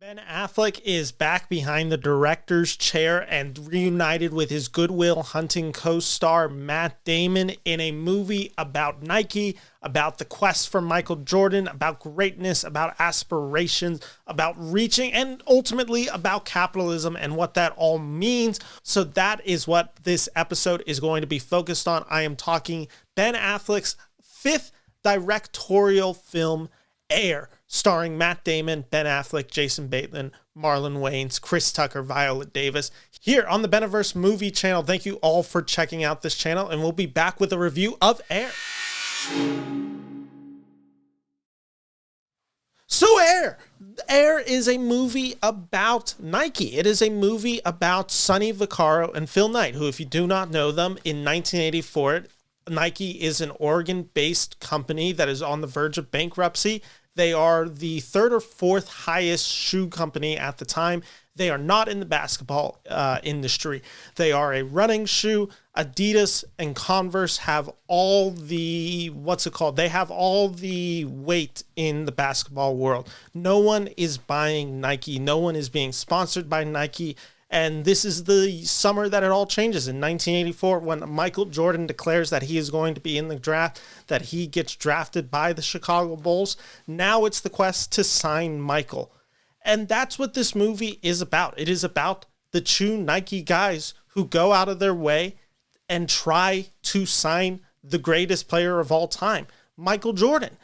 Ben Affleck is back behind the director's chair and reunited with his Good Will Hunting co-star Matt Damon in a movie about Nike, about the quest for Michael Jordan, about greatness, about aspirations, about reaching, and ultimately about capitalism and what that all means. So that is what this episode is going to be focused on. I am talking Ben Affleck's fifth directorial film, Air, starring Matt Damon, Ben Affleck, Jason Bateman, Marlon Wayans, Chris Tucker, Viola Davis, here on the Benaverse Movie Channel. Thank you all for checking out this channel, and we'll be back with a review of Air. So Air is a movie about Nike. It is a movie about Sonny Vaccaro and Phil Knight, who, if you do not know them, in 1984, Nike is an Oregon-based company that is on the verge of bankruptcy. They are the third or fourth highest shoe company at the time. They are not in the basketball industry. They are a running shoe. Adidas and Converse have all the, They have all the weight in the basketball world. No one is buying Nike. No one is being sponsored by Nike. And this is the summer that it all changes. In 1984, when Michael Jordan declares that he is going to be in the draft, that he gets drafted by the Chicago Bulls, now it's the quest to sign Michael. And that's what this movie is about. It is about the two Nike guys who go out of their way and try to sign the greatest player of all time, Michael Jordan.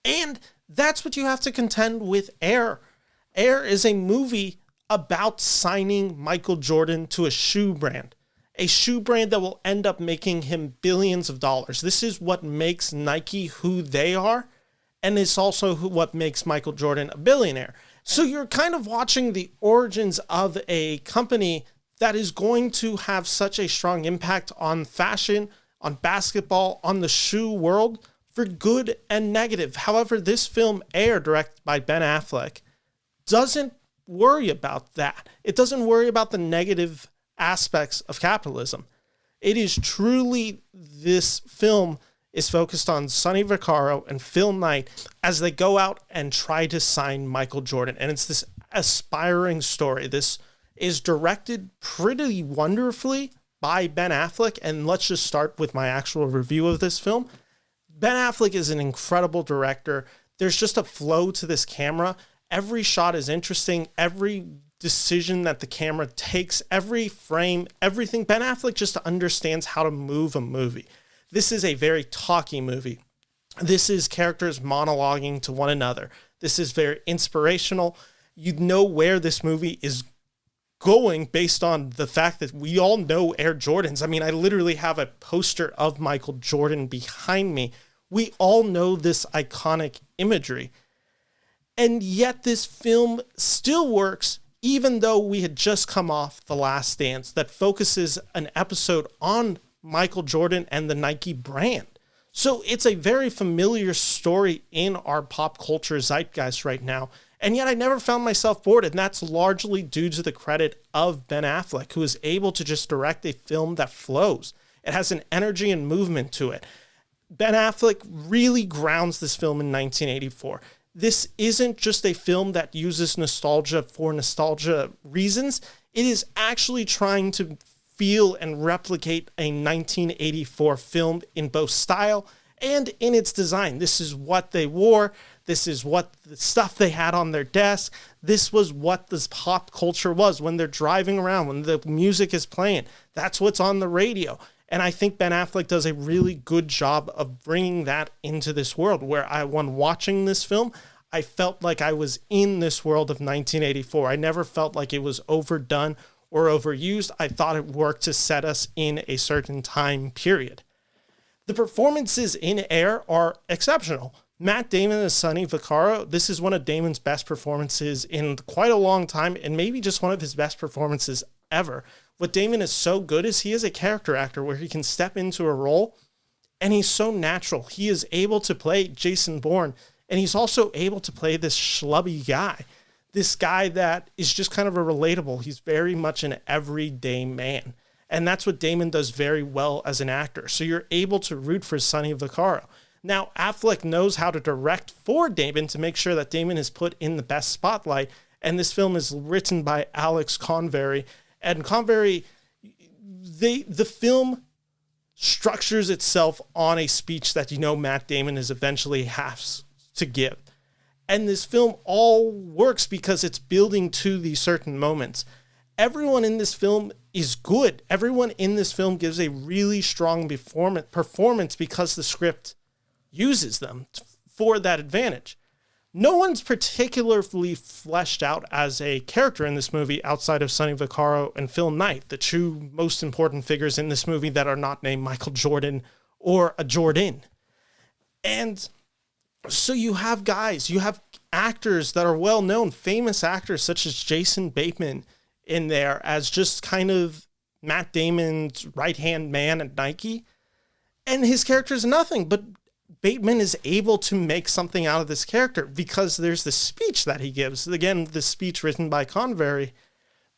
And that's what you have to contend with Air. Air is a movie about signing Michael Jordan to a shoe brand that will end up making him billions of dollars. This is what makes Nike who they are, and it's also what makes Michael Jordan a billionaire. So you're kind of watching the origins of a company that is going to have such a strong impact on fashion, on basketball, on the shoe world, for good and negative. However, this film, Air, directed by Ben Affleck, doesn't worry about that. It doesn't worry about the negative aspects of capitalism. It is truly, this film is focused on Sonny Vaccaro and Phil Knight as they go out and try to sign Michael Jordan. And it's this aspiring story. This is directed pretty wonderfully by Ben Affleck. And let's just start with my actual review of this film. Ben Affleck is an incredible director. There's just a flow to this camera. Every shot is interesting. Every decision that the camera takes, every frame, everything. Ben Affleck just understands how to move a movie. This is a very talky movie. This is characters monologuing to one another. This is very inspirational. You know where this movie is going based on the fact that we all know Air Jordans. I mean, I literally have a poster of Michael Jordan behind me. We all know this iconic imagery. And yet this film still works, even though we had just come off The Last Dance that focuses an episode on Michael Jordan and the Nike brand. So it's a very familiar story in our pop culture zeitgeist right now. And yet I never found myself bored. And that's largely due to the credit of Ben Affleck, who is able to just direct a film that flows. It has an energy and movement to it. Ben Affleck really grounds this film in 1984. This isn't just a film that uses nostalgia for nostalgia reasons. It is actually trying to feel and replicate a 1984 film in both style and in its design. This is what they wore. This is what the stuff they had on their desk. This was what this pop culture was when they're driving around, when the music is playing. That's what's on the radio. And I think Ben Affleck does a really good job of bringing that into this world where when watching this film, I felt like I was in this world of 1984. I never felt like it was overdone or overused. I thought it worked to set us in a certain time period. The performances in Air are exceptional. Matt Damon as Sonny Vaccaro, this is one of Damon's best performances in quite a long time, and maybe just one of his best performances ever. What Damon is so good is he is a character actor where he can step into a role and he's so natural. He is able to play Jason Bourne, and he's also able to play this schlubby guy, this guy that is just kind of a relatable. He's very much an everyday man. And that's what Damon does very well as an actor. So you're able to root for Sonny Vaccaro. Now, Affleck knows how to direct for Damon to make sure that Damon is put in the best spotlight. And this film is written by Alex Convery. And Convery, the film structures itself on a speech that Matt Damon is eventually has to give. And this film all works because it's building to these certain moments. Everyone in this film is good. Everyone in this film gives a really strong performance because the script uses them for that advantage. No one's particularly fleshed out as a character in this movie outside of Sonny Vaccaro and Phil Knight, the two most important figures in this movie that are not named Michael Jordan or a Jordan. And so you have actors that are well-known, famous actors such as Jason Bateman in there as just kind of Matt Damon's right-hand man at Nike. And his character is nothing, but Bateman is able to make something out of this character because there's the speech that he gives. Again, the speech written by Convery,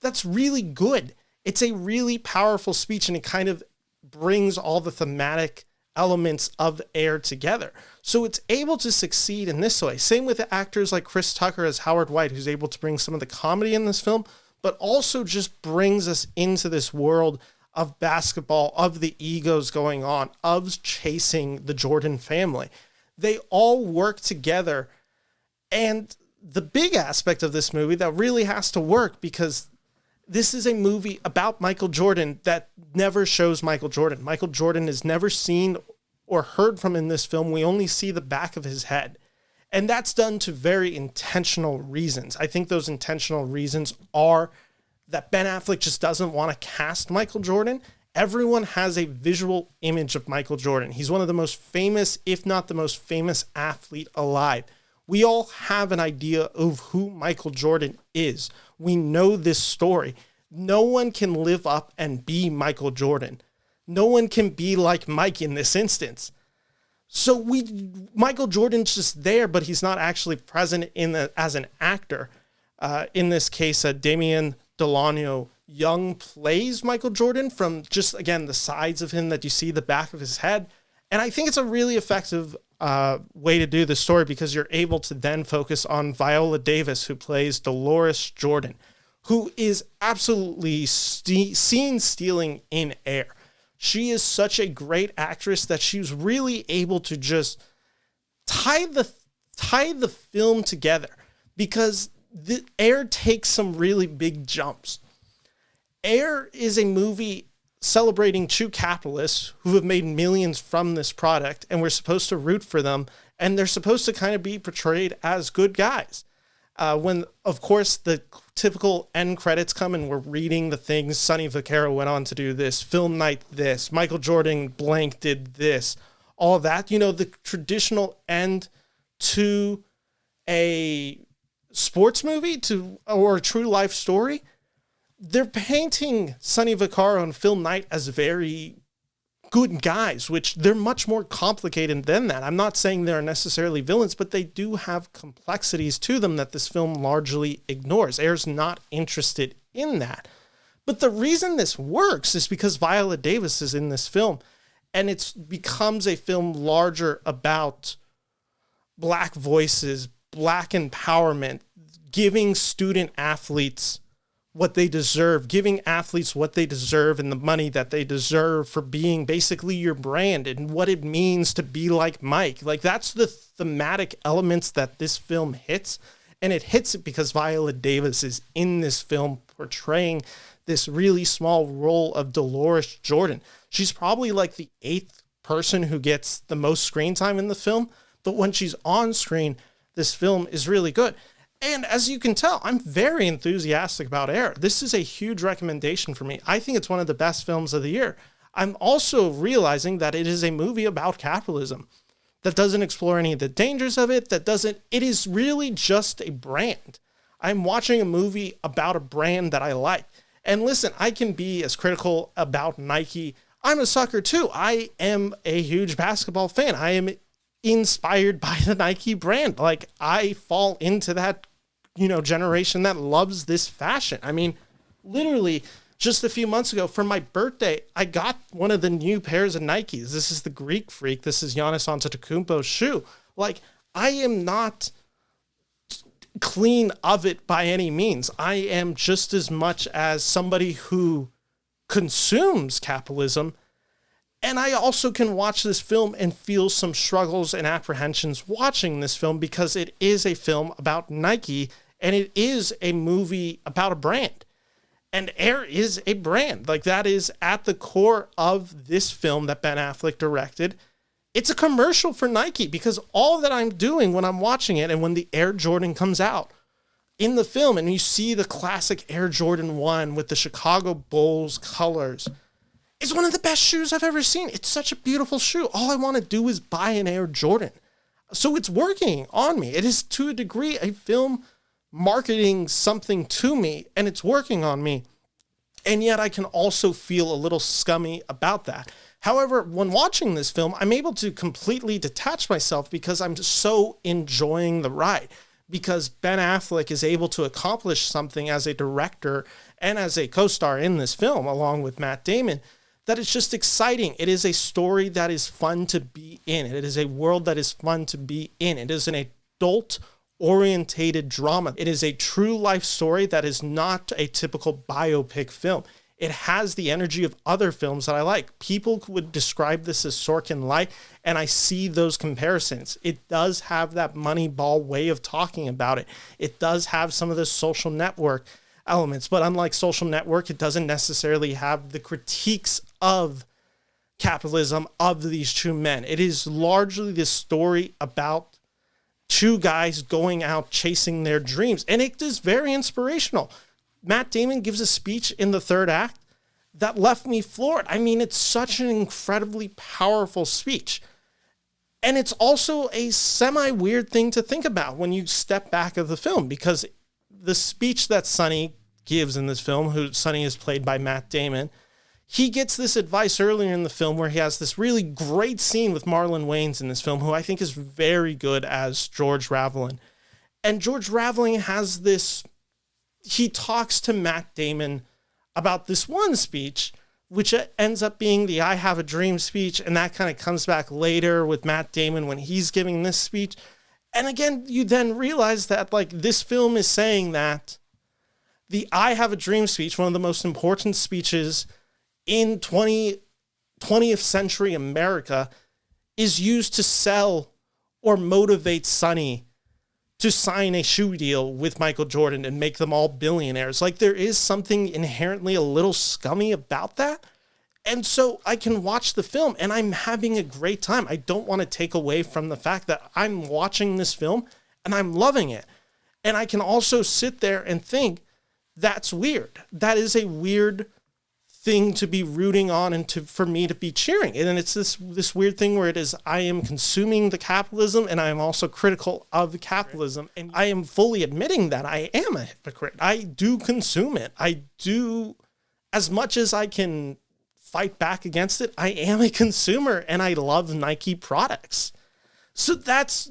that's really good. It's a really powerful speech, and it kind of brings all the thematic elements of Air together. So it's able to succeed in this way. Same with actors like Chris Tucker as Howard White, who's able to bring some of the comedy in this film, but also just brings us into this world of basketball, of the egos going on, of chasing the Jordan family. They all work together. And the big aspect of this movie that really has to work, because this is a movie about Michael Jordan that never shows Michael Jordan. Michael Jordan is never seen or heard from in this film. We only see the back of his head. And that's done to very intentional reasons. I think those intentional reasons are that Ben Affleck just doesn't want to cast Michael Jordan. Everyone has a visual image of Michael Jordan. He's one of the most famous, if not the most famous athlete alive. We all have an idea of who Michael Jordan is. We know this story. No one can live up and be Michael Jordan. No one can be like Mike in this instance. So Michael Jordan's just there, but he's not actually present as an actor. In this case, Damian Delano Young plays Michael Jordan from just, again, the sides of him that you see the back of his head. And I think it's a really effective way to do the story, because you're able to then focus on Viola Davis, who plays Dolores Jordan, who is absolutely scene stealing in Air. She is such a great actress that she's really able to just tie the film together, because the Air takes some really big jumps. Air is a movie celebrating true capitalists who have made millions from this product, and we're supposed to root for them, and they're supposed to kind of be portrayed as good guys. When, of course, the typical end credits come and we're reading the things, Sonny Vaccaro went on to do this, Phil Knight this, Michael Jordan blank did this, all that, the traditional end to a sports movie or a true life story. They're painting Sonny Vaccaro and Phil Knight as very good guys, which they're much more complicated than that. I'm not saying they're necessarily villains, but they do have complexities to them that this film largely ignores. Air's not interested in that. But the reason this works is because Viola Davis is in this film, and it becomes a film larger about Black voices, Black empowerment, giving student athletes what they deserve, giving athletes what they deserve and the money that they deserve for being basically your brand, and what it means to be like Mike. Like, that's the thematic elements that this film hits, and it hits it because Viola Davis is in this film portraying this really small role of Dolores Jordan. She's probably like the 8th person who gets the most screen time in the film, but when she's on screen, this film is really good. And as you can tell, I'm very enthusiastic about Air. This is a huge recommendation for me. I think it's one of the best films of the year. I'm also realizing that it is a movie about capitalism that doesn't explore any of the dangers of it, it is really just a brand. I'm watching a movie about a brand that I like. And listen, I can be as critical about Nike. I'm a sucker too. I am a huge basketball fan. I am inspired by the Nike brand. Like, I fall into that generation that loves this fashion. I mean, literally just a few months ago for my birthday, I got one of the new pairs of Nikes. This is the Greek Freak. This is Giannis Antetokounmpo's shoe. Like, I am not clean of it by any means. I am just as much as somebody who consumes capitalism. And I also can watch this film and feel some struggles and apprehensions watching this film, because it is a film about Nike and it is a movie about a brand. And Air is a brand. Like, that is at the core of this film that Ben Affleck directed. It's a commercial for Nike, because all that I'm doing when I'm watching it, and when the Air Jordan comes out in the film and you see the classic Air Jordan 1 with the Chicago Bulls colors, it's one of the best shoes I've ever seen. It's such a beautiful shoe. All I want to do is buy an Air Jordan. So it's working on me. It is, to a degree, a film marketing something to me, and it's working on me. And yet I can also feel a little scummy about that. However, when watching this film, I'm able to completely detach myself, because I'm just so enjoying the ride. Because Ben Affleck is able to accomplish something as a director and as a co-star in this film, along with Matt Damon, that is just exciting. It is a story that is fun to be in. It is a world that is fun to be in. It is an adult-orientated drama. It is a true life story that is not a typical biopic film. It has the energy of other films that I like. People would describe this as Sorkin light, and I see those comparisons. It does have that Moneyball way of talking about it. It does have some of the Social Network elements, but unlike Social Network, it doesn't necessarily have the critiques of capitalism of these two men. It is largely this story about two guys going out chasing their dreams, and it is very inspirational. Matt Damon gives a speech in the third act that left me floored. I mean, it's such an incredibly powerful speech. And it's also a semi-weird thing to think about when you step back of the film, because the speech that Sonny gives in this film, who Sonny is played by Matt Damon, he gets this advice earlier in the film where he has this really great scene with Marlon Wayans in this film, who I think is very good as George Raveling. And George Raveling has this, he talks to Matt Damon about this one speech, which ends up being the I Have a Dream speech. And that kind of comes back later with Matt Damon when he's giving this speech. And again, you then realize that, like, this film is saying that the I Have a Dream speech, one of the most important speeches in 20th century America, is used to sell or motivate Sonny to sign a shoe deal with Michael Jordan and make them all billionaires. Like, there is something inherently a little scummy about that. And so I can watch the film and I'm having a great time. I don't want to take away from the fact that I'm watching this film and I'm loving it. And I can also sit there and think, that's weird. That is a weird thing to be rooting on and for me to be cheering. And then it's this weird thing where it is, I am consuming the capitalism and I am also critical of the capitalism. And I am fully admitting that I am a hypocrite. I do consume it. I do, as much as I can fight back against it, I am a consumer and I love Nike products. So that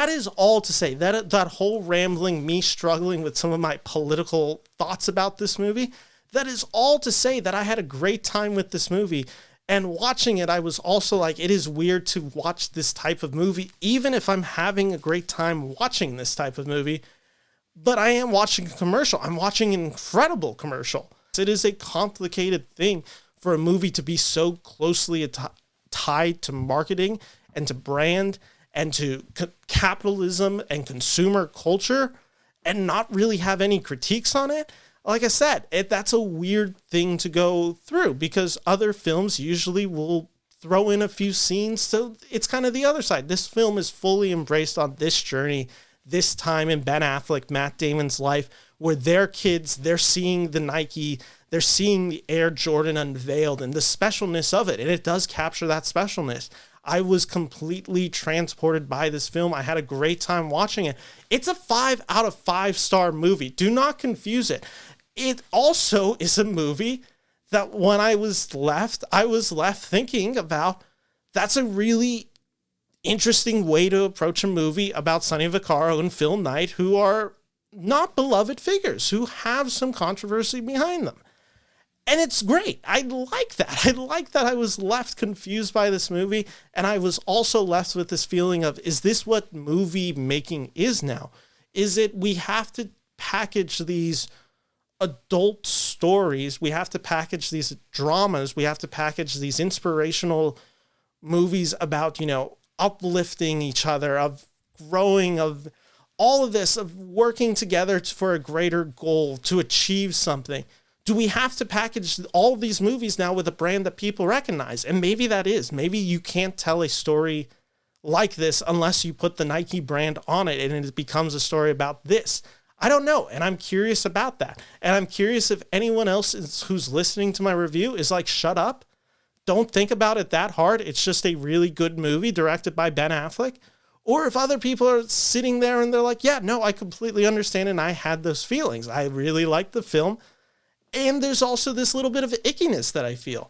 is all to say. That whole rambling, me struggling with some of my political thoughts about this movie, that is all to say that I had a great time with this movie. And watching it, I was also like, it is weird to watch this type of movie, even if I'm having a great time watching this type of movie. But I am watching a commercial. I'm watching an incredible commercial. It is a complicated thing for a movie to be so closely tied to marketing and to brand and to capitalism and consumer culture and not really have any critiques on it. Like I said, that's a weird thing to go through because other films usually will throw in a few scenes. So it's kind of the other side. This film is fully embraced on this journey, this time in Ben Affleck, Matt Damon's life, where their kids, they're seeing the Nike, they're seeing the Air Jordan unveiled and the specialness of it. And it does capture that specialness. I was completely transported by this film. I had a great time watching it. It's a 5 out of 5 star movie. Do not confuse it. It also is a movie that when I was left thinking about, that's a really interesting way to approach a movie about Sonny Vaccaro and Phil Knight, who are not beloved figures, who have some controversy behind them. And it's great. I like that. I like that I was left confused by this movie. And I was also left with this feeling of, is this what movie making is now? Is it we have to package these adult stories, we have to package these dramas, we have to package these inspirational movies about, you know, uplifting each other, of growing, of all of this, of working together for a greater goal to achieve something. Do we have to package all of these movies now with a brand that people recognize? And maybe that is. Maybe you can't tell a story like this unless you put the Nike brand on it and it becomes a story about this. I don't know. And I'm curious about that. And I'm curious if anyone else who's listening to my review is like, shut up. Don't think about it that hard. It's just a really good movie directed by Ben Affleck. Or if other people are sitting there and they're like, yeah, no, I completely understand. And I had those feelings. I really liked the film. And there's also this little bit of ickiness that I feel.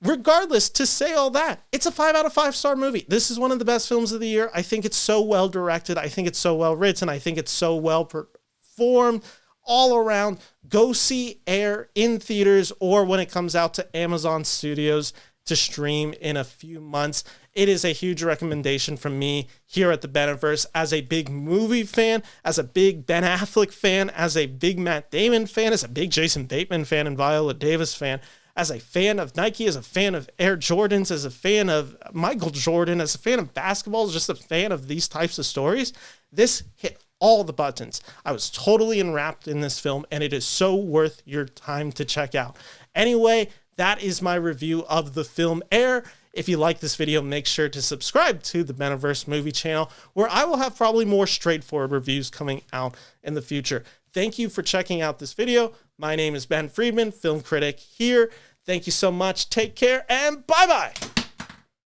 Regardless, to say all that, it's a 5 out of 5 star movie. This is one of the best films of the year. I think it's so well directed. I think it's so well written. I think it's so well performed all around. Go see Air in theaters or when it comes out to Amazon Studios to stream in a few months. It is a huge recommendation from me here at the Beneverse as a big movie fan, as a big Ben Affleck fan, as a big Matt Damon fan, as a big Jason Bateman fan and Viola Davis fan, as a fan of Nike, as a fan of Air Jordans, as a fan of Michael Jordan, as a fan of basketball, just a fan of these types of stories. This hit all the buttons. I was totally enwrapped in this film, and it is so worth your time to check out. Anyway, that is my review of the film Air. If you like this video, make sure to subscribe to the Beneverse movie channel, where I will have probably more straightforward reviews coming out in the future. Thank you for checking out this video. My name is Ben Friedman, film critic here. Thank you so much. Take care and bye-bye.